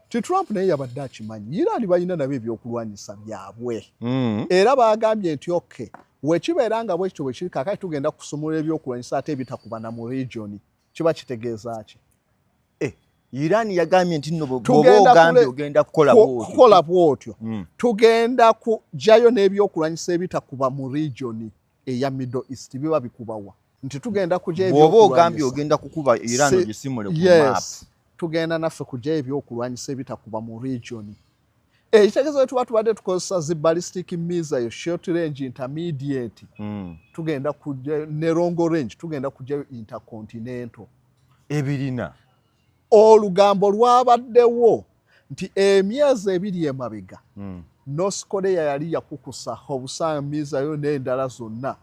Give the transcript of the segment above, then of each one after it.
Trump naye yabadde akimanyi Iran balina nabo ebyokulwanyisa byabwe era bagambye nti okay wekibeera nga bwekityo bwe kiri kakati tugenda kusumula ebyokulwanyisa ate ebitakuba na mu region kiba kitegeeza ki Iran yagambye nti nno bw'ogambye ogenda kukola bwotyo tugenda kujayo n'ebyokulwanyisa ebitakuba mu region eya Middle East biba bikubawa nti tugenda kuja ebyokulwanyisa bw'ogambye ogenda kukuba Iran ogisimule ku map tugenda naffe kuja ebyokulwanyisa ebitakuba mu region ekitegeeza tuba tubadde tukozesa zi ballistic missile short range intermediate tugenda kuja ne long range tugenda kuja intercontinental ebirina olugambo lwabaddewo nti emyezi ebiri emabega North Korea yali yakukusa obusanga missile n'endala zonna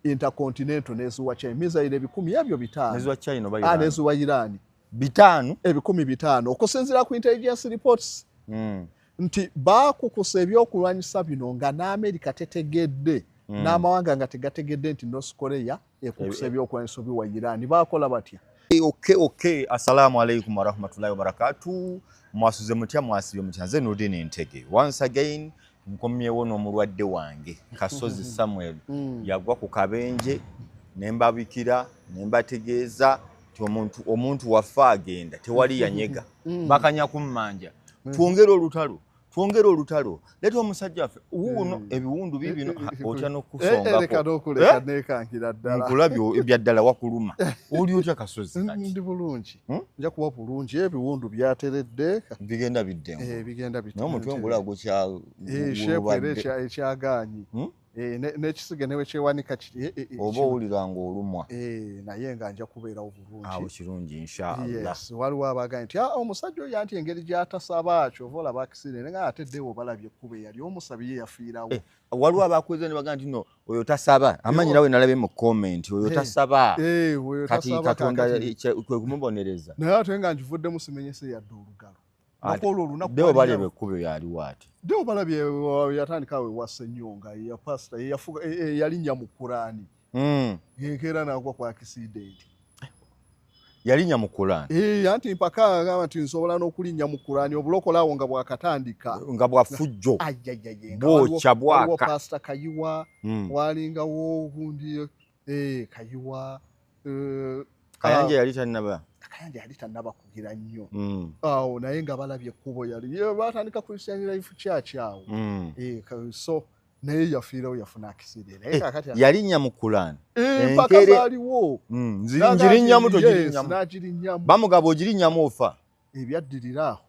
intercontinental nezuwa China missile 1,500 nezuwa China oba nezuwa Iran 5,000 okusinziira ku intelligence reports nti bakukusa ebyokulwanyisa bino nga n'Amerika tetegedde n'amawanga nga tegategedde nti North Korea ekukusa ebyokulwanyisa biwa Iran bakola batya Okay. Assalamu alaikum warahmatullahi wabarakatuh. Mwasuze mutya mwasibye mutya nze Nudini Ntege. Once again nkomyewo n'omulwadde wange Kasozi Samuel yagwa ku kabenje nembabikira nembategeeza ti omuntu wafa agenda tewali yanyega bakanya kummanja twongere olutalo leta omusajja waffe wuuno ebiwundu bibino otya n'okusongako nkulabyo ebyaddala wakuluma oli otya Kasozi ndi bulungi nja kuba bulungi ebiwundu byateredde bigenda biddemu n'omutwe ngulago ekyagaanyi n'ekisige newe kyewanika oba owuliranga olumwa naye nga nja kubeerawo bulungi awo kirungi inshallah waliwo abagambye nti omusajja oyo anti engeri gy'atasaba kyova olaba akisire nga ateddewo balabye ekkuba yali omusabye yafiirawo waliwo abakweza ne bagamba nti no oyo tasaba amanyira we nalabe mu comment oyo tasaba kati Katonda kwe kumubonereza naye ate nga njivuddemu simenyese yadde olugalo Deo balye bekube yali wati. Deo balabye yatandika we wasenyonga ya pastor yalinnya mu Qur'ani. Yekera nagwa kwa accident. Yalinnya mu Qur'ani. Anti mpaka ngama tinsobola n'okulinnya mu Qur'ani obulokolawo nga bwakatandika. Nga bwafujjo. Ajajjaje. Bw'ochabwaka. Pastor Kayiwa walingawo gundi Kayiwa Kayanja yali tannaba. Kayanja yali tannaba kugira nnyo. Awo naye nga balabye ekkubo yali batandika Christian Life Church awo. So naye yafiirawo yafuna accident. Yalinnya mu Qur'ani. Mpaka zaaliwo. Nzirinnyamu togirinyamu. Bamugabo ogirinnyamu ofa. Ebyaddirira awo.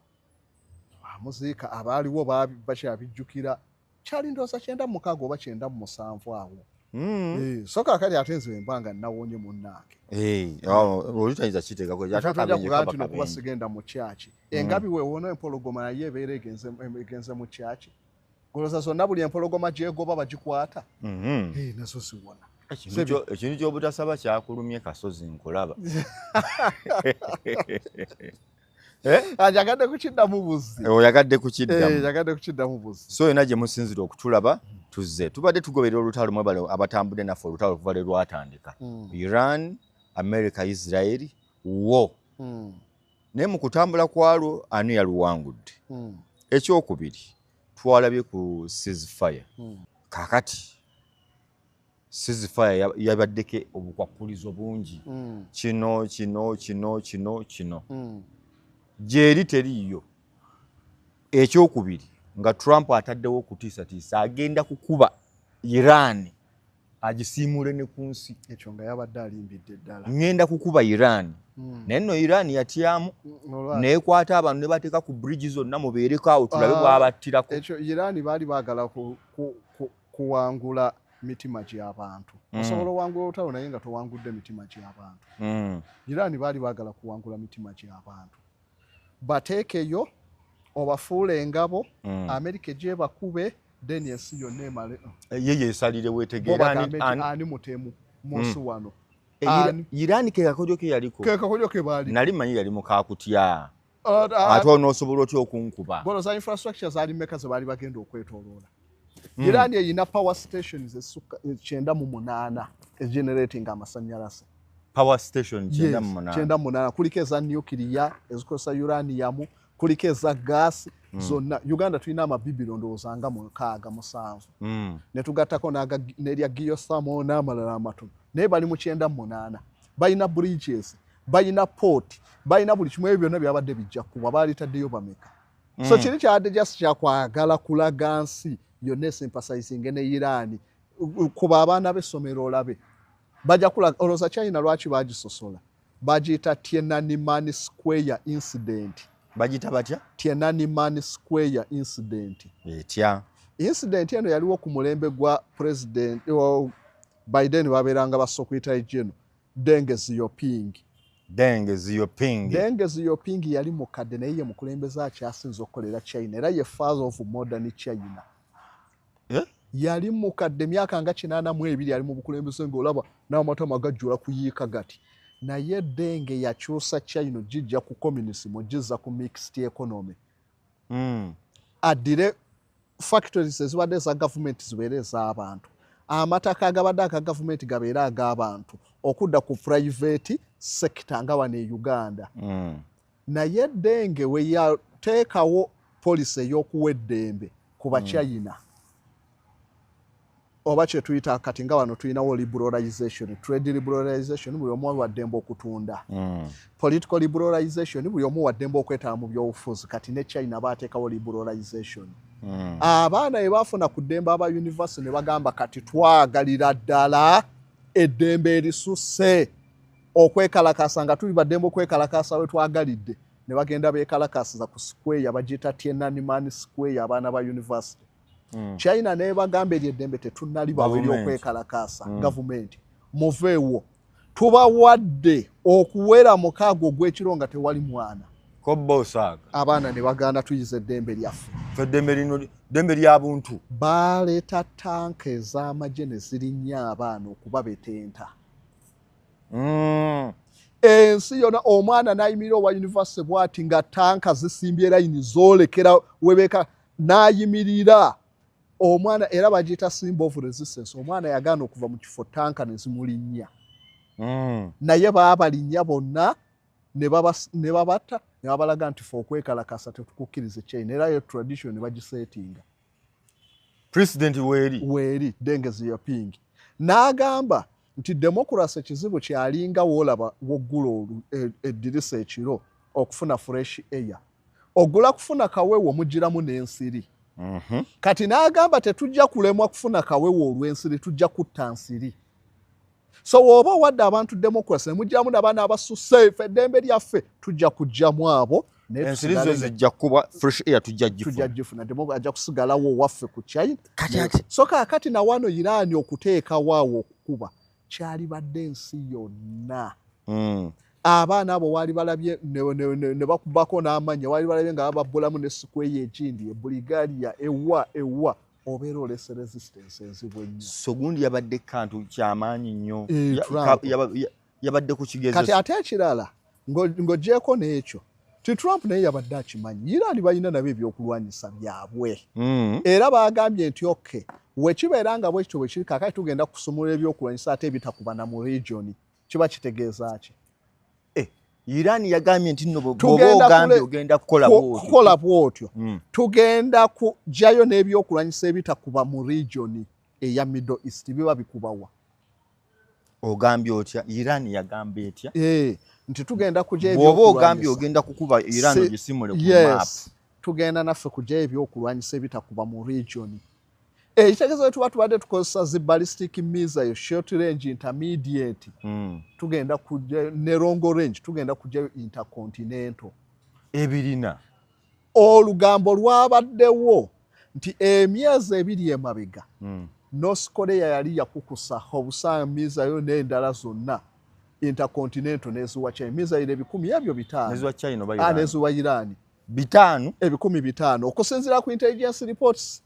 Amuziika abaaliwo bakyabijjukira. Kyali ndoosa 96 oba 97 awo. Soka kali atenze embanga nawonye munnake. Olutayiza kiteka ko yatakabenje kabaka no kubasigenda mu church. Engabi we wona empologoma naye ebeere egenze mu church. Goloza zonna buli empologoma jegoba bagikwata. Naso siwona. Ekintu ky'obutasaba kyakulumye Kasozi nkulaba. Ajagadde kukiddamu buzi. Oyagadde kukiddamu. Yagadde kukiddamu buzi. So enaje musinzira okutulaba tuzze. Tubadde tugoberera olutalo mwebale abatambudde naffe olutalo kuva lwatandika. Iran, America, Israel, wo. Naye mu kutambula kwalwo ani yaluwangudde. Ekyokubiri twalabye ku ceasefire. Kakati ceasefire yabaddeke obukwakulizo bungi. Kino. Jeri teriyo. Ekyokubiri nga Trump ataddewo kutiisatiisa agenda kukuba Iran agisiimule ne ku nsi. Ekyo nga yabadde alimbidde ddala. Ngenda kukuba Iran. Naye nno Iran yatyamu neekwata abantu ne bateeka ku bridge zonna mubeereko awo tulabe bw'abattirako. Ekyo Iran baali baagala kuwangula mitima gy'abantu. Osobola owangula olutalo naye nga towangudde mitima gy'abantu. Iran baali baagala kuwangula mitima gy'abantu. Bateekeyo obafuule engabo Amerika gye bakube then ensi yonna emale yeye esalire wetegeera ani mutemu munsi wano. Iran ke kakojo ke yaliko. Ke kakojo ke baali. Nali manyi yali mu kakutya. Ate onoosobola otya okunkuba. Bono za infrastructure zaali mmeka ze baali bagenda okwetooloola. Iran eyina power stations esukka 98 generating amasannyalaze. Power station 98 kuliko eza nuclear ezikozesa uranium kuliko eza gaasi zonna. Uganda tulina amabibiro ndowooza nga 6-7 ne tugattako n'erya Geothermal n'amalala amatono naye bali mu 98. Balina bridges, balina port, balina buli kimu, ebyo byonna byabadde bijja kuba baalitaddeyo bameka. So kiri kyabadde just kyakwagala kulaga nsi yonna esympathizing ne Iran kuba abaana b'essomero olabe bajja kulaga olowooza China lwaki bagisosola bagiyita Tiananmen Square incident. Bagiyita batya? Tiananmen Square incident. Etya Incident eno yaliwo ku mulembe gwa President Biden babeeranga ba Secretary General Deng Xiaoping. Deng Xiaoping yali mukadde naye ye mukulembeze akyasinze okukolera China era ye father of modern China. Yali mukadde myaka nga 82 yali mu bukulembeze ng'olaba n'amatama gajjula kuyiika gati. Naye Deng yakyusa China jijja ku communism jizza ku mixed economy. Addire factories ezibadde za government zibeere ez'abantu. Amataka agabadde aga government gabeera ag'abantu okudda ku private sector nga wano e Uganda. Naye Deng we yateekawo policy ey'okuwa eddembe ku Bachina. Oba kye tuyita kati nga wano tulinawo liberalization, trade liberalization, buli omu wa ddembe okutunda. Political liberalization, buli omu wa ddembe okwetaba mu byobufuzi. Kati ne China baateekawo liberalization. Abaana bwe baafuna ku ddembe aba university ne bagamba kati twagalira ddala eddembe erisusse okwekalakasa nga tuli baddembe okwekalakasa we twagalidde. Ne bagenda beekalakasiza ku square bagiyita Tiananmen Square abaana ba university. China ne bagamba eddembe tetunnalibawo ery'okwekalakasa gavumenti muveewo tubawadde okuwera 6 ogw'ekiro nga tewali mwana kobba osaaga. Abaana ne bagaana tuyize eddembe lyaffe. Eddembe lino ddembe ly'abuntu. Baleeta tanka ez'amagye ne zirinnya abaana okuba betenta. Ensi yonna omwana n'ayimirira owa university bw'ati nga tanka zisimbye layini zoolekera webeka n'ayimirira. Omwana era bagiyita symbol of resistance. Omwana yagaana okuva mu kifo tanka ne zimulinnya. Naye baabalinnya bonna ne babatta ne babalaga nti fe okwekalakasa tetukukkirize China era yo tradition ne bagisetinga. President weeri Deng Xiaoping n'agamba nti democracy kizibu kyalinga woolaba woggula eddirisa ekiro okufuna fresh air. Ogula kufuna kawewo mugiramu n'ensiri. Kati n'agamba tetujja kulemwa kufuna kawewo olw'ensiri, tujja kutta nsiri. So woba wadde abantu democracy mujjamu n'abaana abasusse ffe eddembe lyaffe tujja kujjamu abo ensiri zo zijja kuba fresh air tujja gifuna ajja kusigalawo waffe ku China. So kaakati na wano Iran okuteekawo awo okukuba kyali badde ensi yonna. Abaana abo waali balabye ne bakubako n'amanya waali balabye nga bababbulamu ne square egindi Bulgaria ewa obeera olese resistance enzibu ennyo. So gundi yabadde kantu kyamaanyi nnyo. Yabadde ku kigezo. Kati ate ekirala ng'oggyeko n'ekyo ti Trump naye yabadde akimanyi. Iran balina nabo ebyokulwanyisa byabwe. Era bagambye nti okay wekibeera nga bwekityo bwe kiri kaakati tugenda kusumula ebyokulwanyisa ate ebitakubana mu region. Kiba kitegeeza ki? Iran yagambye nti nno bw'oba ogambye ogenda kukola bw'otyo tugenda kuggyayo n'ebyokulwanyisa ebitakuba mu region eya Middle East biba bikubawa. Ogambye otya? Iran yagambye etya? Nti tugenda kuggya ebyokulwanyisa. Bw'oba ogambye ogenda kukuba Iran ogisimule ku map. Tugenda naffe kuggyayo ebyokulwanyisa ebitakuba mu region. Ekitegeezo tuba tubadde tukozesa zi ballistic missile, short range, intermediate. Tugenda kujja ne long range, tugenda kujja intercontinental. Ebirina. Olugambo lwabaddewo nti emyezi 2 emabega. North Korea yali yakukusa obusaa missile n'endala zonna. Intercontinental n'ezuwa China. Missile 10,000 ebyo 5. N'ezuwa China oba Iran. N'ezuwa Iran. 5? 10,500. Okusinziira ku intelligence reports.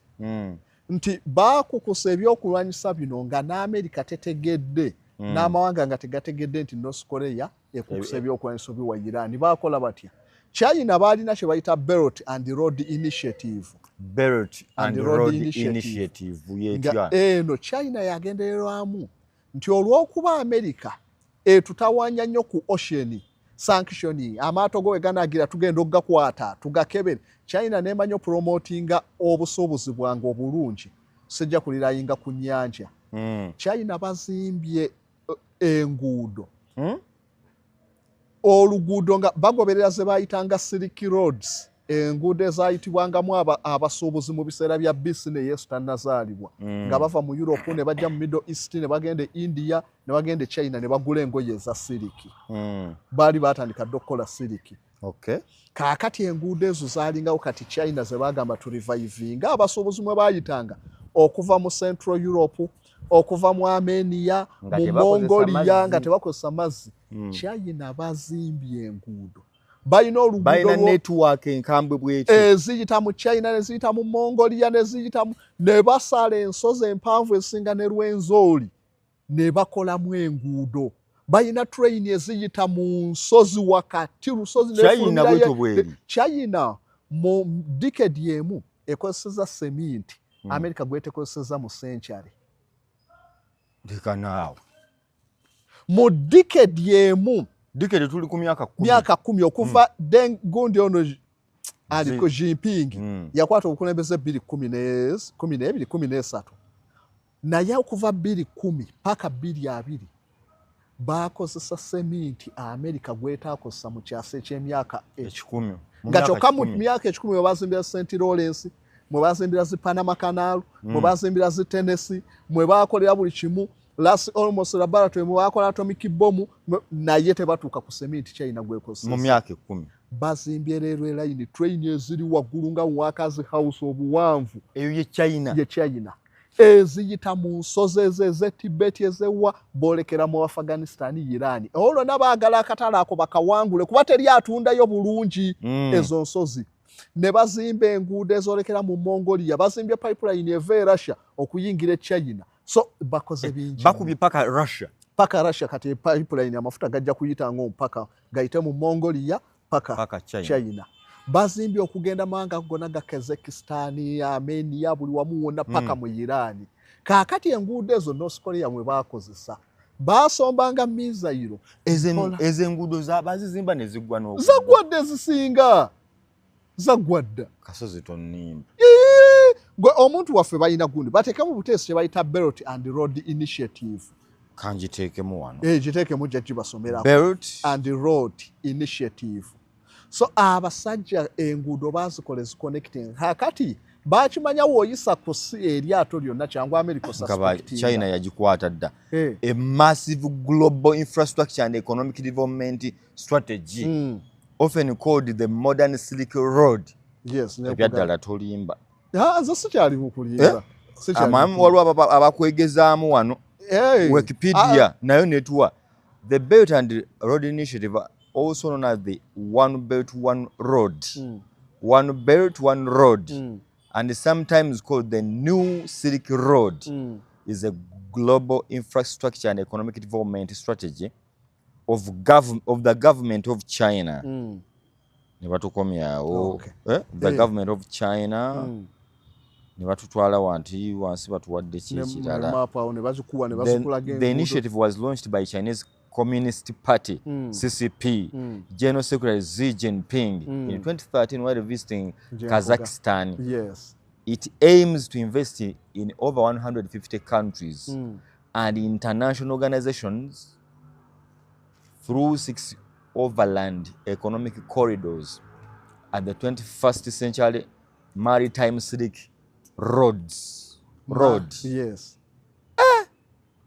Nti baakukusa ebyokulwanyisa bino nga n'Amerika tetegedde n'amawanga nga tegategedde nti North Korea ekukusa ebyokulwanyisa biwa Iran. Baakola batya? China baalina kye bayita Belt and Road Initiative. Belt and Road Initiative. Eno China yagendererwamu nti olw'okuba Amerika etutawaanya nnyo ku ocean sanctioning amaato go eganagira tugenda okugakwata tugakebere China nemanyo promotinga obusobozi bwange obulungi sijja kulirayinga ku nnyanja China bazimbye enguudo oluguudo nga bagoberera ze bayitanga Silk Roads enguudo ezayitibwangamu abasuubuzi mu biseera bya business Yesu tannazaalibwa nga bava mu Europe ne bajja mu Middle East ne bagende India ne bagende China ne bagula engoye za siliki baali batandika ddokola siliki kaakati enguudo ezo zaalingawo kati China ze bagamba tu revivinga abasuubuzi mwe bayitanga okuva mu Central Europe okuva mu Armenia mu Mongolia nga tebakozesa mazzi China bazimbye enguudo bayina oluguudo network enkambwe bw'ekyo eziyita mu China neziyita mu Mongolia neziyita ne basala ensozi empanvu esinga ne Rwenzori ne bakolamu enguudo bayina train eziyita mu nsozi wakati lusozi China mu decade emu ekozeseza cement America gwetekozeseza mu century ndikanaawo mu decade emu dikede tuli ku myaka 10 okuva Deng gundi ono aliko Jinping yakwata obukulembeze 2013 naye okuva 2010 paka 2020 bakozesa cement America gwetaakozesa mu kyasa eky'emyaka 10 nga kyokka mu myaka 10 mwe bazimbira St. Lawrence mwe bazimbira zi Panama Canal mwe bazimbira zi Tennessee mwe bakolera buli kimu last almost laboratory mwe bakola atomic bomb naye tebatuuka ku cement China gwekozesa mu myaka 10 bazimbye railway line train eziri waggulu nga Workers House obuwanvu eyo ye China eziyita mu nsozi eze Tibet ezewa boolekera mu Afghanistan Iran olwo nabaagala akatala ako bakawangule kuba teri atundayo bulungi ezo nsozi ne bazimba enguudo ezolekera mu Mongolia bazimbye pipeline eva Russia okuyingira China so bakoze bingi bakubye paka Russia kati pipeline amafuta gajja kuyita mpaka gaite mu Mongolia paka China bazimbye okugenda manga gona ga Kazakhstan Armenia buli wamu wonna paka mu Iran kaakati enguudo ezo North Korea mwe bakozesa basombanga mizairo ezenguudo bazizimba ne zigwa n'okugwa zagwadde zisinga zagwadda kasozi tonnimba gwe omuntu waffe balina gundi bateekemu buteesi kye bayita Belt and Road Initiative kanjiteekemu wano giteekemu jjajji basomera Belt and Road Initiative so abasajja enguudo bazikola ziconnecting kakati bakimanya woyisa ku eryato lyonna kyangu America suspecting China yagikwata dda a massive global infrastructure and economic development strategy often called the modern Silk Road ebyaddala tolimba nze sikyali mukulimba amamu waliwo abakwegezaamu wano Wikipedia nayo netuwa the Belt and Road Initiative also known as the One Belt One Road One Belt One Road and sometimes called the New Silk Road is a global infrastructure and economic development strategy of the government of China ne batukomyawo the government of China ne batutwala wansi batuwadde kyekirala the initiative was launched by Chinese Communist Party CCP General Secretary Xi Jinping in 2013 while visiting Kazakhstan. It aims to invest in over 150 countries and international organizations through 6 overland economic corridors and the 21st century maritime Silk Road.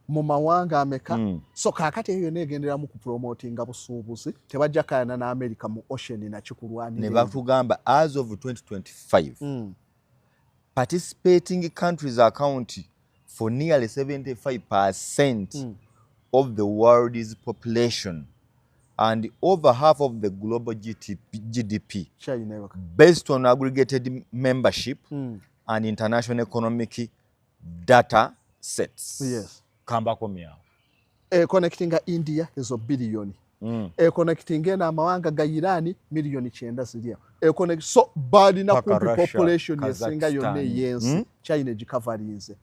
Mu mawanga ameka so kakati eyo negenderamu ku promotinga busuubuzi tebajja kayana na America mu ocean na kikulwani ne batugamba as of 2025 participating countries account for nearly 75% of the world's population and over half of the global GDP based on aggregated membership and international economic data sets. Kambako miao. Connecting India is a billion. Connecting na mawanga ga Irani milioni 9 zilia. Connect so bali na kumpi population yesinga yone yensi China jikavarinze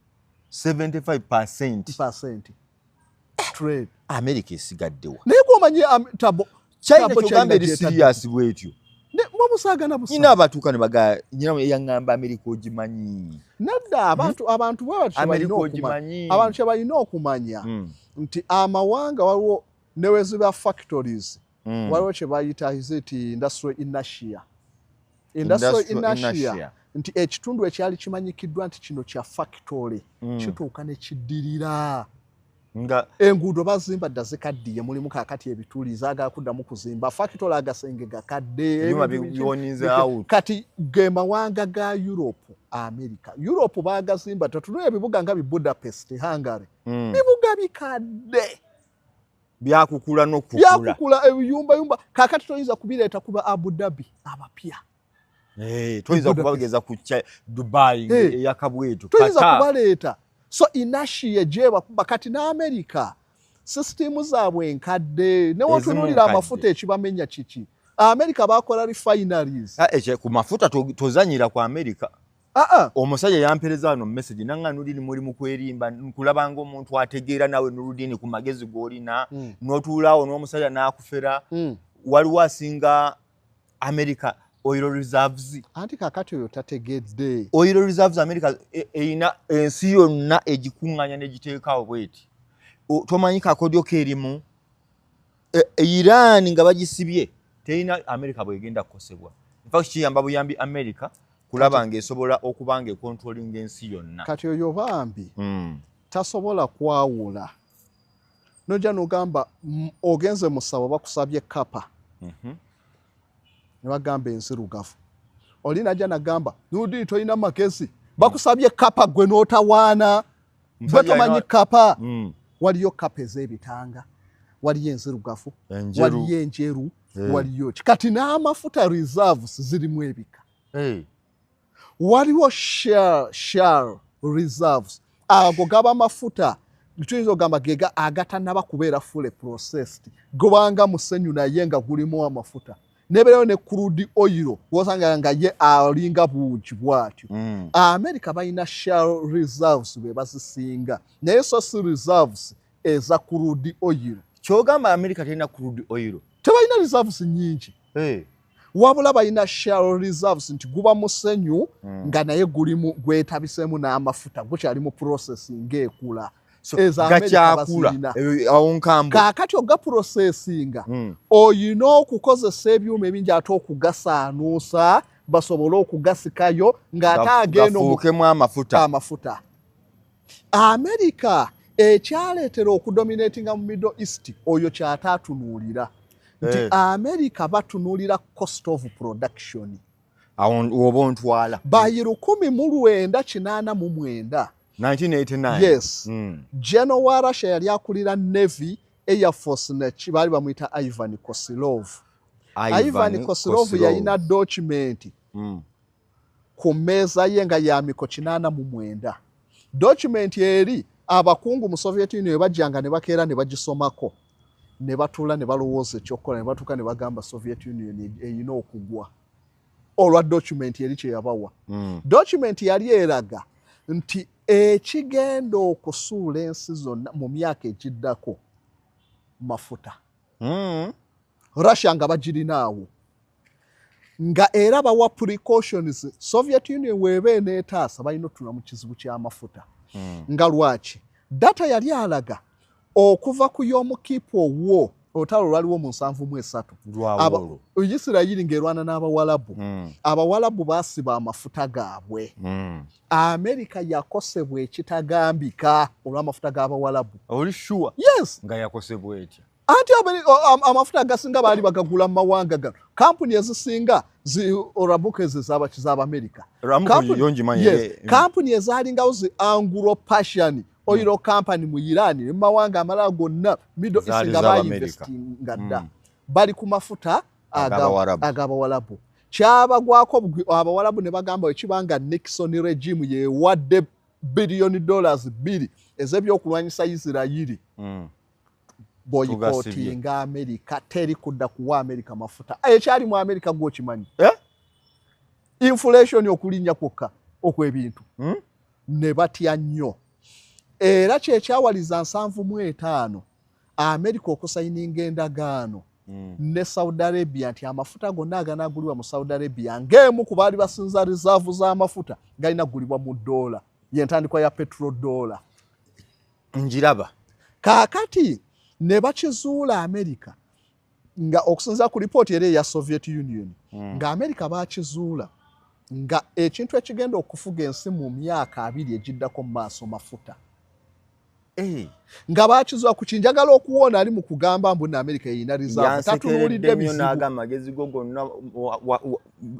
75% trade America isigaddewa. Naye komanyi tabo China kyogamba eri serious bwetyo. Ne mwamusagana busa. Nyina abatuuka ne bagaya nyina yangamba America ogimanyi. Nedda abantu bwe balina okumanya nti amawanga waliwo neweziba factories waliwo kye bayita industrial inertia. Nti ekitundu ekyali kimanyikiddwa nti kino kya factory kituuka ne kiddirira. Nga enguudo bazimba dda zikaddiye mulimu kakati ebituli zaagala kuddamu kuzimba factory agasenge gakadde kati ge mawanga ga Europe Europe baagazimba tatunula ebibuga nga Budapest Hungary bibuga bikadde byakukula ebiyumba kakati toyinza kubireeta kuba Abu Dhabi abapya toyinza kubageza ku Dubai yakabwetu toyinza kubaleeta. So inertia jeba bakati na America system zaabwe enkadde ne wotunulira amafuta ekibamenya kiki America bakola refineries ku mafuta tozanyira kwa America omusajja yampereza wano message nanga nulini muri mu kwerimba nkulaba ngo omuntu ategeera nawe nuludini ku magezi golina n'otuulaawo n'omusajja n'akufera waliwo asinga America oil reserves anti kakati oyo tategedde oil reserves America eina ensi yonna egikunganya negiteekawo bweti tomanyika kodyo kerimu Iran nga bagisibye teina America bwegenda kukosebwa in fact kiyamba buyambi America kulaba ng'esobola okubanga controlling ensi yonna kati oyo bambi tasobola kwawula noja nogamba ogenze musabo bakusabye kapa ne bagamba ensirugavu oli najja nagamba nudi toyina magezi bakusabye kapa gwe n'otawaana batomanyi kapa waliyo kapa ez'ebitanga waliyo ensirugavu waliyo enjeru waliyo kati n'amafuta reserves zirimu ebika waliwo share reserves ago gaba mafuta tuyinza ogamba gega agatanaba kubeera fully processed gobanga musenyu naye nga gulimu amafuta nebereyo ne crude oil wosanga nga ye alinga buugi bwatyo America bayina share reserves be bazisinga naye source reserves eza crude oil kyogamba America tena crude oil tebayina reserves nyingi wabula bayina share reserves nti guba musenyu nga naye gulimu gwetabisemu n'amafuta gukyali mu processing ekula gakyakula awonkambo kakati oga processinga oyina okukozesa ebyuma ebingi ate okugasaanuusa basobole okugasikayo ng'ate agenda gafuukemu amafuta America ekyaleetera okudominatinga mu Middle East oyo kyate atunuulira nti America batunuulira cost of production oba ontwala by 1989 1989 yes General wa Russia yali akulira Navy Air Force ne bali bamuyita Ivan Kosilov yalina document ku mmeeza ye nga ya miko 89 document eri abakungu mu Soviet Union bajjanga ne bakeera ne bagisomako ne batula ne balowooza ekyokukola ne batuuka ne bagamba Soviet Union eyina okugwa olwa document eri kye yabawa document yali eraga nti ekigenda okusuula ensi zonna mu myaka egiddako mafuta Russia nga bagirinaawo nga era bawa precautions Soviet Union weebe neetaasa balina otula mu kizibu ky'amafuta nga lwaki data yali alaga okuva ku y'omukiipu owo olutalo lwaliwo mu 73 Isirayiri ng'erwana n'Abawalabu Abawalabu baasiba amafuta gaabwe America yakosebwa ekitagambika olw'amafuta g'Abawalabu oli sure yes nga yakosebwa etya anti amafuta agasinga baali bagagula mu mawanga gano kampuni ezisinga orabuka ez'Amerika kampuni ezaalingawo zi Anglo-Persian oil company mu Iran mu mawanga amalala gonna Middle East nga bayinvestinga dda bali ku mafuta ag'Abawalabu kyabagwako Abawalabu ne bagamba ekibanga Nixon regime yewadde $2 billion ez'ebyokulwanyisa Isirayiri boycottinga America teri kudda kuwa America mafuta ekyali mu America gwokimanyi inflation okulinnya kwokka okw'ebintu ne batya nnyo era kyekyawaliza 75 America okusayininga endagaano ne Saudi Arabia nti amafuta gonna aganagulibwa mu Saudi Arabia ng'emu ku baali basinza reserve z'amafuta galina gulibwa mu dola y'entandikwa ya petrodola. Njiraba. Kaakati ne bakizuula America nga okusinza ku ripooti era ya Soviet Union nga America bakizuula nga ekintu ekigenda okufuga ensi mu myaka 2 egiddako mu maaso mafuta. Nga bakizuula ku kinjagala okuwona ali mu kugamba mbu America yina reserve tatunuulidde bizibu amagezi go gonna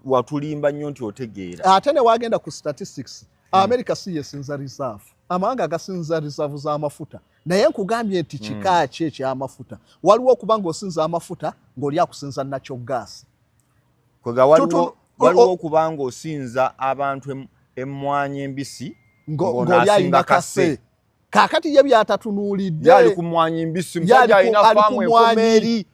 watulimba nnyo nti otegeera. Ate ne wagenda ku statistics America si yesinza reserve. Amawanga agasinza reserve z'amafuta naye nkugambye nti kika ki eky'amafuta waliwo okuba ng'osinza amafuta ng'oli akusinza nakyo gas. Kwega waliwo okuba ng'osinza abantu emmwanyi embisi ng'oli alina kase. Kaakati ye byatatunuulidde yali ku mmwanyi mbisi musajja alina faamu enkomeri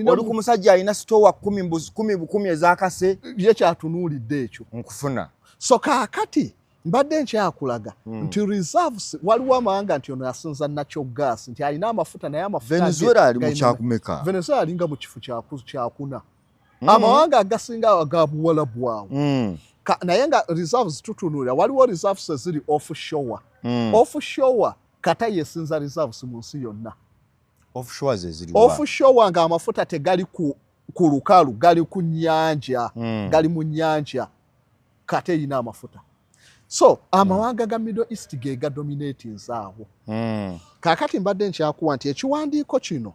oli ku musajja alina sitowa 10 ezakase ye kyatunuulidde ekyo nkufuna. So kaakati mbadde nkyakulaga nti reserves waliwo amawanga nti ono yasinza nakyo gas nti alina amafuta naye amafuta Venezuela ali mu kyakumeka. Venezuela alinga mu kifo kyakuna. Amawanga agasinga agabuwala bwawo naye nga reserves tutunuulira waliwo reserves eziri offshore. Offshore kata yesinza reserves mu nsi yonna. Offshore offshore nga amafuta tegali ku lukalu gali ku nnyanja gali mu nnyanja kata yina amafuta. So amawanga ga Middle East ge ga dominating zaawo. Kakati mbadde nkyakuwa nti ekiwandiiko kino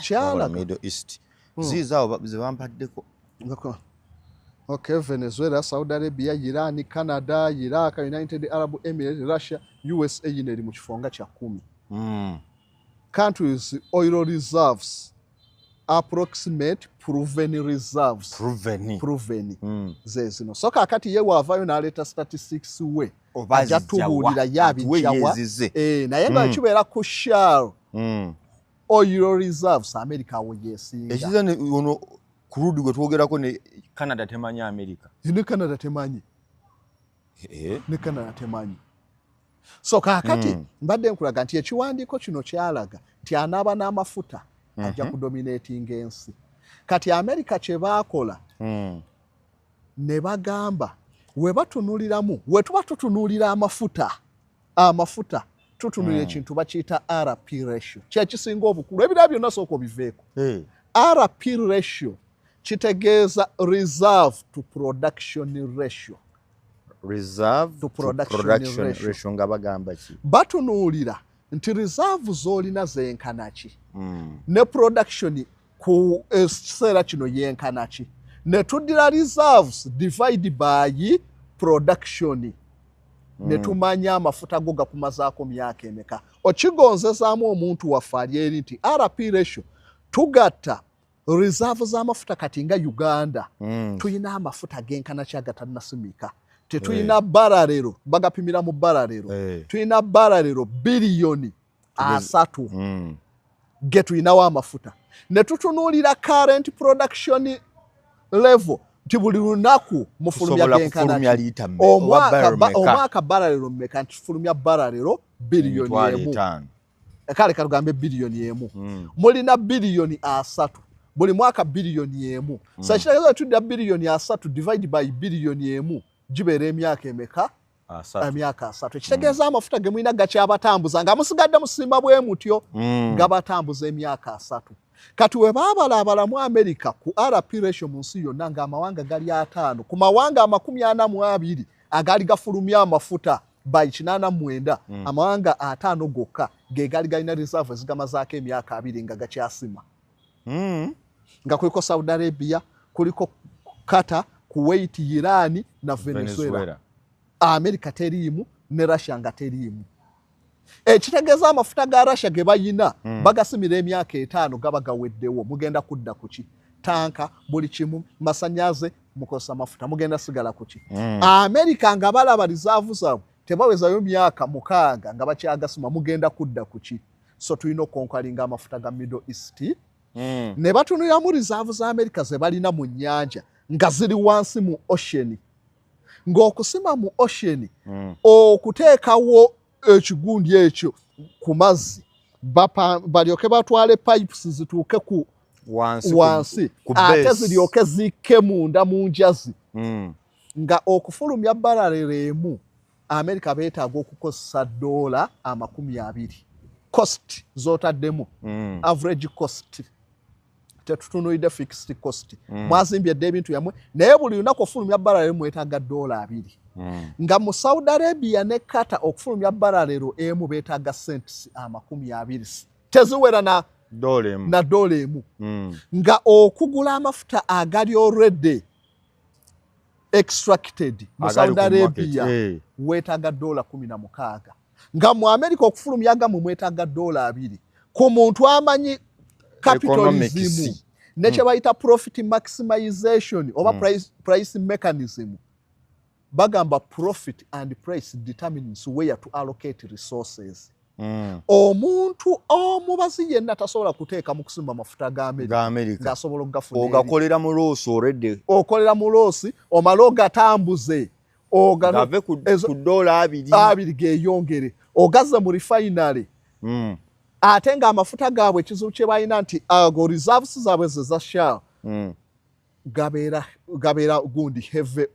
kyalaga Middle East zizaawo ze bampaddeko. Okay, Venezuela, Saudi Arabia, Iran, Canada, Iraq, United Arab Emirates, Russia, USA yineri mu kifonga kya 10. Countries oil reserves approximate proven reserves. Proven. Zezino. So kakati ye wavayo n'aleeta statistics we. Ajja tubuulira yabijjawa. Naye nga kibeera ku share oil reserves America awo yesinga. Ekiza ono kurudi gwe twogerako ne Canada temanyi America. Ne Canada temanyi. Ne Canada temanyi. So kakati mbadde nkulaga nti ekiwandiiko kino kyalaga nti anaaba n'amafuta ajja kudominating ensi. Kati America kye baakola ne bagamba we batunuliramu we tuba tutunuulira amafuta tutunulira ekintu bakiyita RP ratio kyekisinga obukulu ebirala byonna sooka obiveeko. RP ratio kitegeeza reserve to production ratio. Reserve to production ratio nga bagamba ki? Batunuulira nti reserve z'olina zenkana ki ne production ku ekiseera kino yenkana ki ne tuddira reserves divide by production ne tumanya amafuta go gakumazaako myaka emeka. Okigonzezaamu omuntu waffe ali eri nti RP ratio tugatta reserve z'amafuta kati nga Uganda tuyina amafuta genkana ki agatannasimika. Tetuyina baralero bagapimira mu baralero tuyina baralero biliyoni 3 ge tuyinawo amafuta ne tutunuulira current production level nti buli lunaku mufulumya genkana omwaka baralero mmeka nti tufulumya baralero biliyoni 1 kale kalugambe biliyoni 1 mulina biliyoni 3 buli mwaka biliyoni 1 sa kitegeeza tudda biliyoni 3 divide by biliyoni 1 gibeera emyaka emeka? Emyaka 3. Ekitegeeza amafuta ge mulina gakyabatambuza nga musigadde musimba bwe mutyo gabatambuza emyaka 3. Kati we baabalaabalamu America ku RP ratio mu nsi yonna ng'amawanga gali 5 ku mawanga 42 agali gafulumya amafuta by 89 amawanga 5 gokka ge gali galina reserve ezigamazaako emyaka 2 nga gakyasima. Nga kuliko Saudi Arabia, kuliko Qatar, Kuwait, Iran na Venezuela. America teriimu ne Russia nga teriimu. Ekitegeeza amafuta ga Russia ge bayina bagasimira emyaka 5 gaba gaweddewo mugenda kudda kuki tanka buli kimu masanyaze mukosa amafuta mugenda sigala kuki. America nga balaba reserve zaabwe tebawezayo myaka 6 nga bakyagasima mugenda kudda kuki. So tulina okonkalinga amafuta ga Middle East ne batunulira mu reserve za America ze balina mu nnyanja nga ziri wansi mu ocean. Ng'okusima mu ocean okuteekawo ekigundi ekyo ku mazzi balyoke batwale pipes zituuke ku wansi ate ziryoke zikke munda mu njazi nga okufulumya barrel emu America beetaaga okukozesa $20 cost z'otaddemu average cost tetutunuulidde fixed cost mwazimbye dde ebintu yammwe naye buli lunaku okufulumya barrel emu weetaaga $2 nga mu Saudi Arabia ne Qatar okufulumya barrel emu beetaaga cents 20 teziwera na $1 emu nga okugula amafuta agali already extracted mu Saudi Arabia weetaaga $16 nga mu America okufulumya gamu mwetaaga $2 ku muntu amanyi capitalism nekye bayita profit maximization oba price mechanism bagamba profit and price determines where to allocate resources omuntu omubazi yenna tasobola kuteeka mu kusimba amafuta ga America ng'asobola okugafuna ogakolera mu loosi already okolera mu loosi omala ogatambuze gave ku $2 geeyongere ogaze mu refinery ate ng'amafuta gaabwe ekizibu kye balina nti ago reserves zaabwe ze za Shell gabeera gundi heavy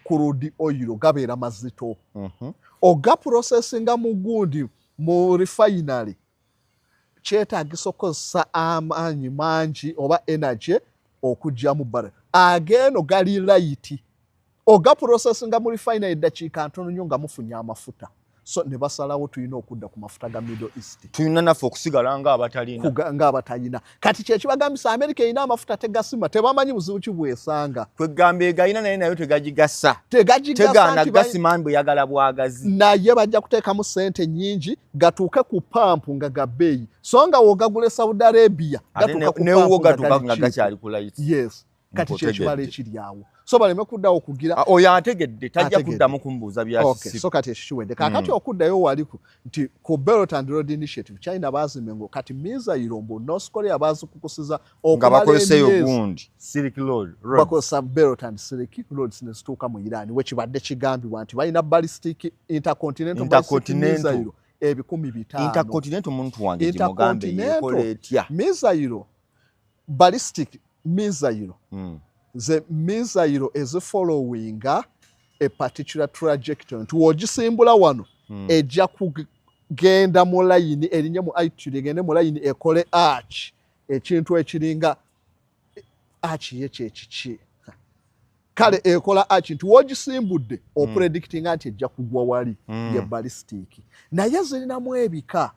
crude oil gabeera mazito oga processinga mu gundi mu refinery kyetaagisa okukozesa amaanyi mangi oba energy okujja mu barrel ageno gali light oga processinga mu refinery dakiika ntono nnyo nga mufunye amafuta so ne basalawo tulina okudda ku mafuta ga Middle East tulina naffe okusigala ng'abatalina kati kyekibagambisa America erina amafuta tegasima tebamanyi buzibu ki bwesanga kwegamba egayina nayo tegagigasa tegaana gasima mbu yagala bwagazi naye bajja kuteekamu ssente nnyingi gatuuke ku pampu nga ga bbeeyi so nga wogagula Saudi Arabia gatuuka nga gakyali ku light yes kati kyekibala ekiri awo so baleme kuddawo okugira oyo ategedde tajja kuddamu kumbuuza byakisibu so kati ekikiwedde kakati okuddayo waliku nti ku Belt and Road Initiative China baazimbengo kati mizairo mbu North Korea baazikukusiza nga bakoleseyo gundi Silk Road bakozesa Belt and Silk Roads ne zituuka mu Iran wekibadde kigambibwa nti balina ballistic intercontinental mizairo 500 intercontinental muntu wange gimugambe yekola etya mizairo ballistic mizairo the missile is following a particular trajectory nti wogisimbula wano ejja kugenda mu layini erinnya mu altitude egende mu layini ekole arch ekintu ekiringa arch yekyekiki kale ekola arch nti wogisimbudde opredictinga nti ejja kugwa wali ye ballistic naye zirinamu ebika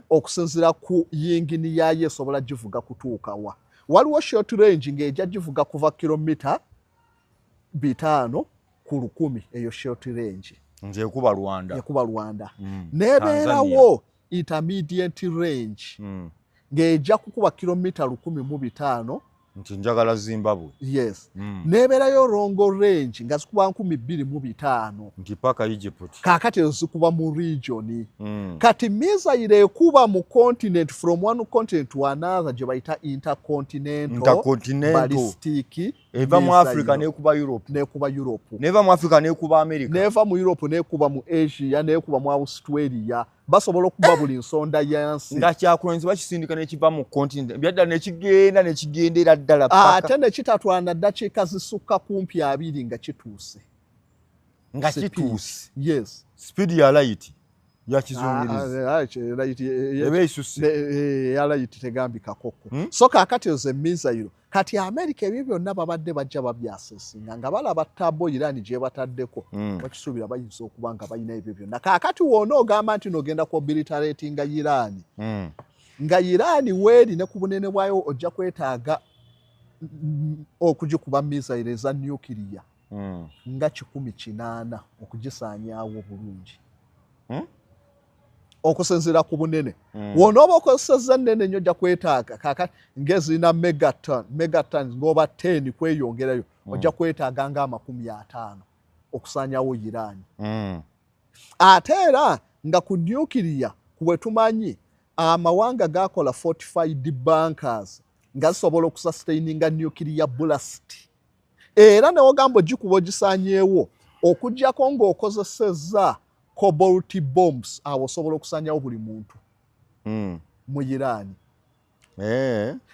okusinziira ku yingini yayo esobola givuga kutuuka wa waliwo short range ng'ejja givuga kuva kilomita 5 ku 1,000 eyo short range nje ekuba Rwanda nebeerawo intermediate range ng'ejja kukuba kilomita 1,500 nti njagala Zimbabwe yes nebeerayo longo range nga zikuba 2,500 nti paka Egypt kaakati zikuba mu region kati missile ekuba mu continent from one continent to another gye bayita intercontinental ballistic eva mu Africa nekuba Europe neva mu Africa nekuba America neva mu Europe nekuba mu Asia nekuba mu Australia basobola okuba buli nsonda yansi nga kyakulonzi bakisindika nekiva mu continent byadda nekigendera ddala paka ate nekitatwala ddakiika zisukka kumpi 2 nga kituuse yes speed ya light ya kizungirizi ya light tegambika koko so kaakati oze missile kati America ebyo byonna babadde bajja babyasesinga nga balaba ttabo Iran gye bataddeko bakisuubira bayinza okuba nga balina ebyo byonna kaakati wona ogamba nti nogenda ku obliteratinga Iran nga Iran weeri ne ku bunene bwayo ojja kwetaaga okugikuba missile eza nuclear nga 180 okugisaanyaawo bulungi okusinziira ku bunene wona oba okozesezza nnene nnyo ojja kwetaaga kakati ngezirina megatons ng'oba 10 kweyongerayo ojja kwetaaga nga 50 okusaanyawo Iran ate era nga ku nuclear kuwe tumanyi amawanga gakola fortified bunkers nga zisobola okusustaininga nuclear blast era newogamba ogikuba ogisaanyeewo okuggyako ng'okozesezza cobalt bombs awo osobola okusaanyawo buli muntu mu Iran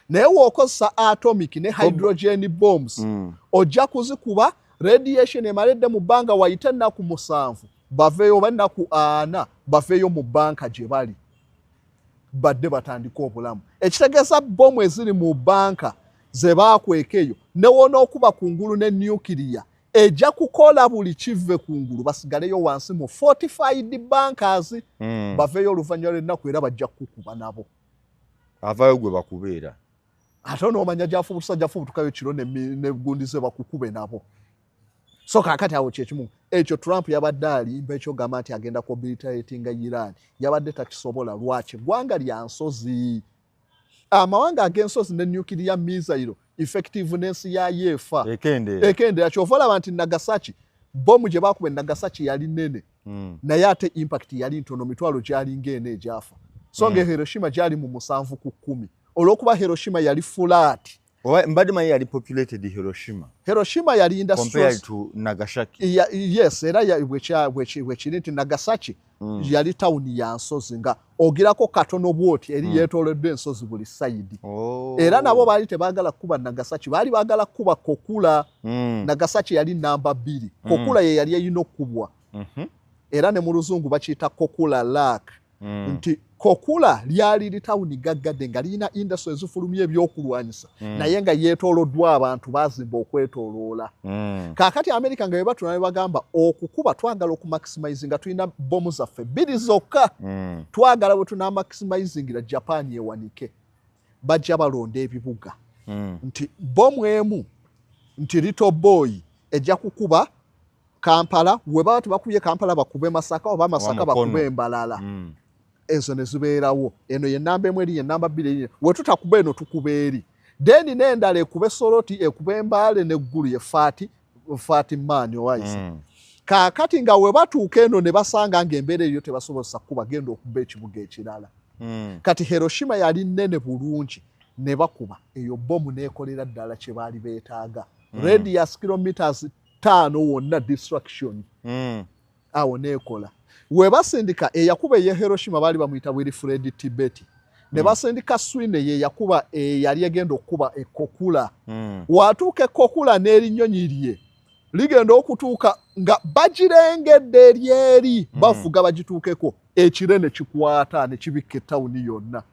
naye w'okozesa atomic ne hydrogen bombs ojja kuzikuba radiation emaledde mu bbanga wayita ennaku 7 baveeyo oba ennaku 4 baveeyo mu banka gye bali badde batandika obulamu ekitegeeza bomu eziri mu banka ze baakweka eyo newonookuba ku ngulu ne nuclear ejja kukola buli kive ku ngulu basigaleyo wansi mu fortified bankers baveeyo oluvannyuma lw'ennaku era bajja kukuba nabo avayo gwe bakubeera ate onoomanya gyafubutusa gyafubutukayo kiro negundi ze bakukube nabo so kaakati awo kyekimu ekyo Trump yabadde alimba ekyogamba nti agenda kubilitatinga Iran yabadde takisobola lwaki eggwanga lya nsozi amawanga ag'ensozi ne nuclear missile effectiveness yayo efa ekendera kyova olaba nti Nagasaki bomu gye baakuba Nagasaki yali nene naye ate impact yali ntono mitwalo gyalinga eno egyafa so nga Hiroshima gyali mu 7 ku 10 olw'okuba Hiroshima yali flat mbadde manyi yali populated Hiroshima yali compared to Nagasaki yes era bwekiri nti Nagasaki yali tawuni ya nsozi nga ogirako katono bwoti eri yeetooloddwa ensozi buli sayidi era nabo baali tebaagala kuba Nagasaki baali baagala kuba Kokula Nagasaki yali namba 2 Kokula ye yali eyina okubwa era ne mu luzungu bakiyita Kokula Lake nti Kokula lyali litawuni gaggadde nga lirina industry ezifulumya ebyokulwanyisa naye nga yeetooloddwa abantu baazimba okwetooloola kaakati Amerika nga webatuna ne bagamba okukuba twagala okumaximizinga tulina bomu zaffe 2 zokka twagala bwe tuna maximizingira Japan ewanike bajja balonda ebibuga nti bomu emu nti Little Boy ejja kukuba Kampala we baba tebakubye Kampala bakube Masaka oba Masaka bakube Mbalala ezo ne zibeerawo eno ye namba 1 eri ye namba 2 we tutakuba eno tukuba eri then n'endala ekube Soroti ekube Mbale n'eggulu ye Fatimani owaise kaakati nga we batuuka eno ne basanga ng'embeera eyo tebasobozesa kuba genda okuba ekibuga ekirala kati Hiroshima yali nnene bulungi ne bakuba eyo bomu n'ekolera ddala kye baali beetaaga radius kilometers 5 wonna destruction awo n'ekola we basindika eyakuba ye Hiroshima baali bamuyita Wilfred Tibet ne basindika Swine ye yakuba yali egenda okuba Kokula watuuka Kokula n'erinyonyi lye ligenda okutuuka nga bagirengedde eryeri bafuga bagituukeko ekire ne kikwata ne kibikka ettawuni yonna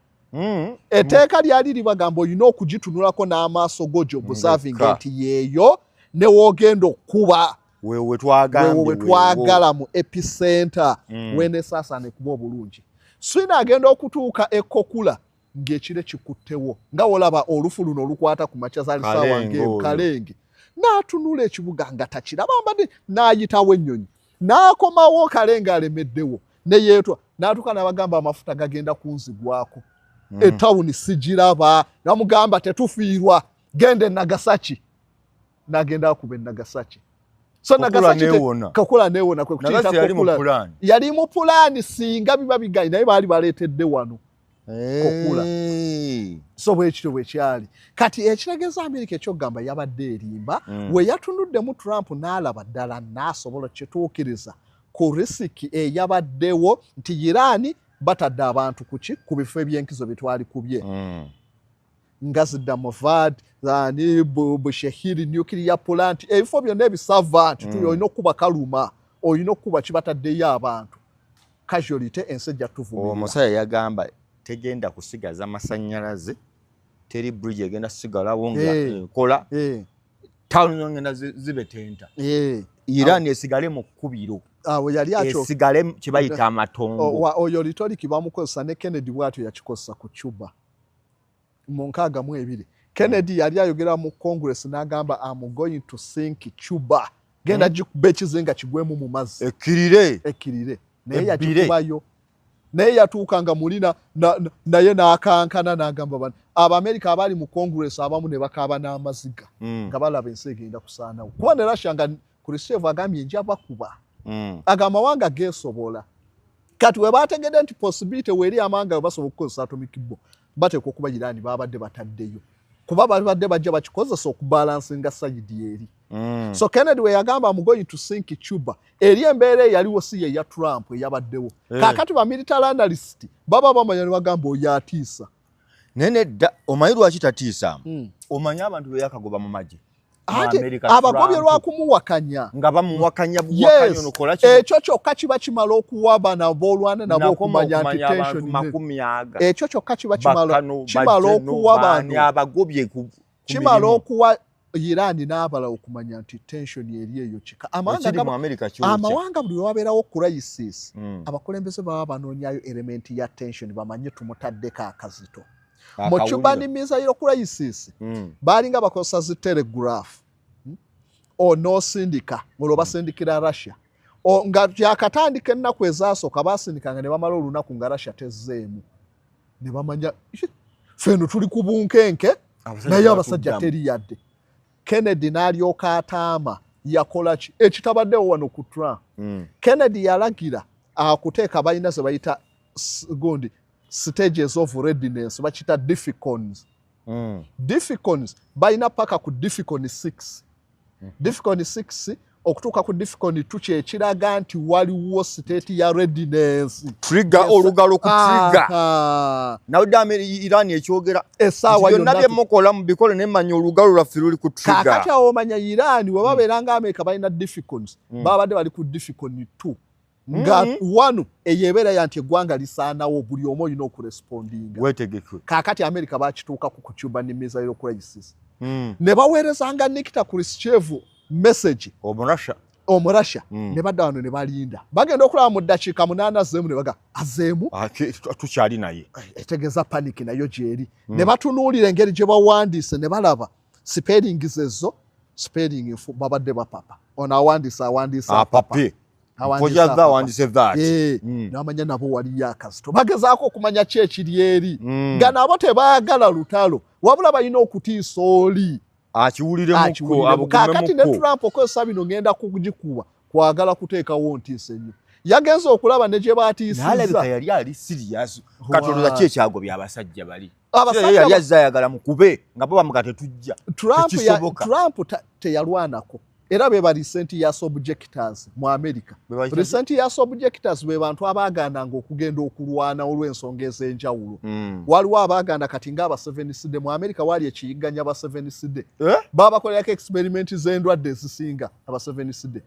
etteeka lyali libagamba olina okugitunulako n'amaaso go observing nti yeeyo ne woogenda okuba wewe twagala mu epicenter wene sasa ne kuba obulungi Swine agenda okutuuka Kokula ng'ekire kikuttewo nga wolaba olufu luno olukwata ku makya zaali saawa ng'ekalenge n'atunula ekibuga nga takiraba mbadde n'ayitawo ennyonyi n'akomawo kalenge alemeddewo ne yeetwa n'atuuka n'abagamba amafuta gagenda kunzigwako ettawuni sigiraba namugamba tetufiirwa gende Nagasaki n'agenda akuba Nagasaki so Nagasaki Kokula neewona kwe kuyita Kokula yali mu pulaani singa biba bigayi naye baali baleetedde wano Kokula so bwekityo bwekyali kati ekitegeeza Amerika ekyogamba yabadde erimba we yatunuddemu Trump n'alaba ddala n'asobola kyetuukiriza ku risiki eyabaddewo nti Iran batadde abantu kuki ku bifo eby'enkizo bitwali kubye nga Zidamavad ni Bushehiri nuclear plant ebifo byonna ebisava nti tulina okuba kaluma olina okuba kibataddeyo abantu casualty ensejja tuvumira omusaya yagamba tegenda kusigaza masannyalaze teri bridge egenda sigalawo nga enkola town ngenda zibetenta Iran esigale mu kkubiro awo yali akyo esigale kibayita amatongo oyo litoliki bamukozesa ne Kennedy bwatyo yakikozesa ku Cuba mu 62 Kennedy yali ayogera mu Congress n'agamba I'm going to sink Cuba genda gikuba ekizinga kigwemu mu mazzi ekirire naye yakikubayo naye yatuuka nga mulina naye n'akankana n'agamba bano Abamerika abaali mu Congress abamu ne bakaaba n'amaziga nga balaba ensi egenda kusaanawo kuba ne Russia nga Khrushchev agambye nja bakuba amawanga geesobola kati we baategedde nti possibility weri amawanga we basobola okukozesa atomic bomb bateekwa okuba Iran babadde bataddeyo kuba babadde bajja bakikozesa okubalansinga sayidi eri so Kennedy we yagamba I'm going to sink Cuba eri embeera eyaliwo si ye ya Trump eyabaddewo kaakati ba military analyst baba bamanya ne bagamba oyo atiisa nene da omanyi lwaki tatiisa omanyi abantu be yakagoba mu magye abagobye lwakumuwakanya nga bamuwakanya buwakanya ono kola ki ekyo kyokka kiba kimala okuwaba n'aboolwana nabo okumanya nti tension ekyo kyokka kiba kimala okuwa abantu abagobye kimala okuwa Iran n'abala okumanya nti tension eri eyo kika amawanga buli wabeerawo crisis abakulembeze baba banoonyayo element ya tension bamanye tumutaddeko akazito mu Cuban Missile Crisis balinga bakozesa zi telegraph onosindika olwo basindikira Russia nga yakatandika ennaku ezasooka basindikanga ne bamala olunaku nga Russia tezzeemu ne bamanya feno tuli ku bunkenke naye abasajja teri yadde Kennedy n'alyoka ataama yakola ki ekitabaddewo wano ku Trump Kennedy yalagira akuteeka balina ze bayita gundi stages of readiness bachita difficons difficons balina paka ku difficon 6 difficon 6 okutuuka ku difficon 2 kyekiraga nti waliwo state ya readiness trigger olugalo ku trigger nawe Iran ekyogera essaawa yonna byemukola mu bikole nemanya olugalo lwaffe luli ku trigger kakati awo omanya Iran we babeeranga America balina difficons babadde bali ku difficon 2 nga wanu eyebeera yanti eggwanga lisaanawo buli omu olina okurespondinga wetegeke kakati America bakituukako ku Cuban Missile Crisis ne baweerezanga Nikita Khrushchev message omurasha ne badda wano ne balinda bagenda okulaba mu ddakiika 8 azzeemu ne baga azeemu tukyali naye etegeeza panic nayo gyeri ne batunuulira engeri gye bawandiise ne balaba spelling zezo spelling babadde bapapa ono awandiisa pape namanya nabo waliyo akazito bagezaako okumanya ki ekiri eri nga nabo tebaagala lutalo wabula balina okutiisa oli akiwuliremu kakati ne Trump okozesa bino ngenda kugikuba kwagala kuteekawo ntiisa ennyo yagenze okulaba ne gye baatiisizza yali ali serious katoloza ki ekyagobya abasajja bali yali azza ayagala mukube nga bo bamuga tetujja Trump teyalwanako era be ba recent years objectors mu America recent years objectors be bantu abagandanga okugenda okulwana olw'ensonga ez'enjawulo waliwo abaganda kati nga aba 7 side mu America wali ekiyiganya aba 7 side babakolera experiment z'endwadde ezisinga aba 7 side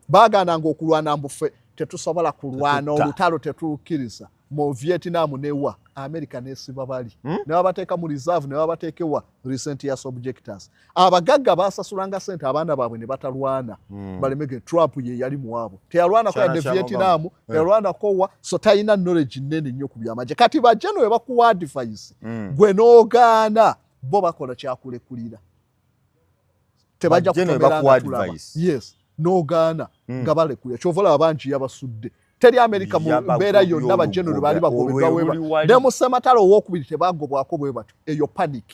bagandanga okulwana mbufe tetusobola kulwana olutalo tetukkiriza mu Vietnam newa America nesiba bali ne babateeka mu reserve ne babateeka ewa recent years objectors abagagga basasulanga sente abaana baabwe ne batalwana balemege Trump ye yali muwabo teyalwana ko ya Vietnam teyalwana ko wa so tayina knowledge nene nnyo ku byamaje kati bajeno we bakuwa advice gwe n'ogaana bo bakola kyakulekulira tebajja kutomera advice yes n'ogaana nga balekulira kyovola abangi yabasudde teri America mu mbeera yonna bajenero bali bagoberwa weba ne mu Sematalo owokubiri tebagobwako bwe batyo eyo panic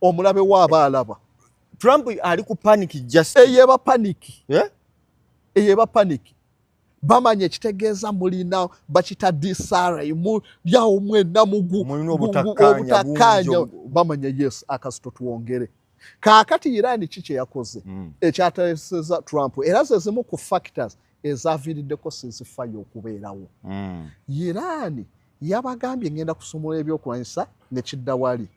omulabe waaba alaba Trump ali ku panic just eyeba panic bamanye kitegeeza mulina bakita disarray mu yawo mwena obutakanya bamanye yes akasito tuwongere kakati Iran kiche yakoze ekyateeseza Trump era zezimu ku factors ezaviiriddeko ceasefire okubeerawo Iran yabagambye ngenda kusumula ebyokulwanyisa ne kidda wali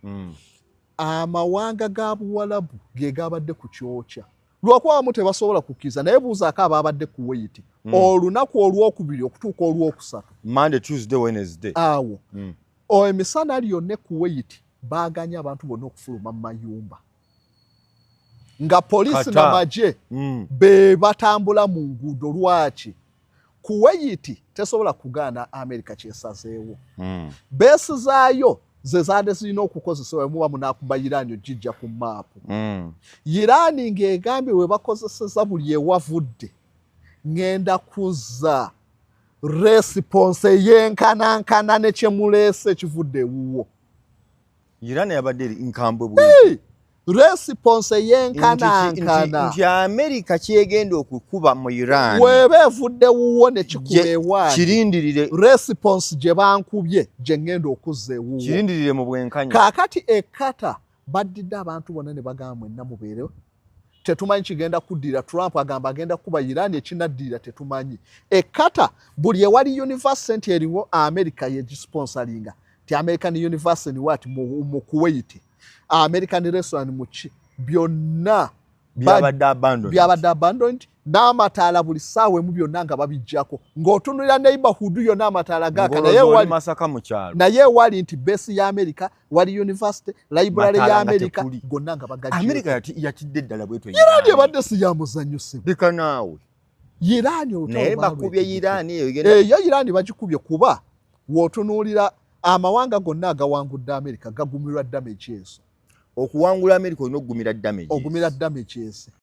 amawanga ga Buwalabu ge gabadde ku kyokya lwakubamu tebasobola kukkiriza naye buuzaako ababadde ku Kuwait olunaku olwokubiri okutuuka olwokusatu Monday, Tuesday, Wednesday awo emisana lyonna Kuwait baaganya abantu bonna okufuluma mu mayumba nga polisi na maje be batambula mu nguudo lwaki Kuwait tesobola kugaana America kyesazeewo besi zaayo ze zaade zirina okukozesebwa muba munakuba Iran ojijja ku maapu Iran ng'egambye we bakozeseza buli ewavudde ngenda kuza response yenkanankana ne kyemuleese ekivudde ewuwo Iran yabadde nkambwe bwe response yenkanankana nti America kyegenda okukuba mu Iran webe evudde wuwo ne kikubeewa kirindirire response gye bankubye gye ngenda okuzza ewuwo kirindirire mu bwenkanya kakati ekata baddidde abantu bonna ne bagamba mwenna mubeerewo tetumanyi kigenda kuddira Trump agamba agenda kuba Iran ekinaddira tetumanyi ekata buli ewali university eriwo America yegisponsoringa ti American University what mu Kuwait American restaurant mu byonna byabadde abandoned n'amataala buli ssaawa emu byonna nga babijjako ng'otunulira neighborhood yonna amataala gaaka naye wali nti besi ya America wali university library ya America gonna nga bagajja America yatidde ddala bwetu Irani ebadde si ya muzannyo se bika naawe Irani naye bakubye Irani eyo Irani bagikubye kuba w'otunuulira amawanga gonna agawangudde America gagumirwa damage eso okuwangula America olina okugumira damage eso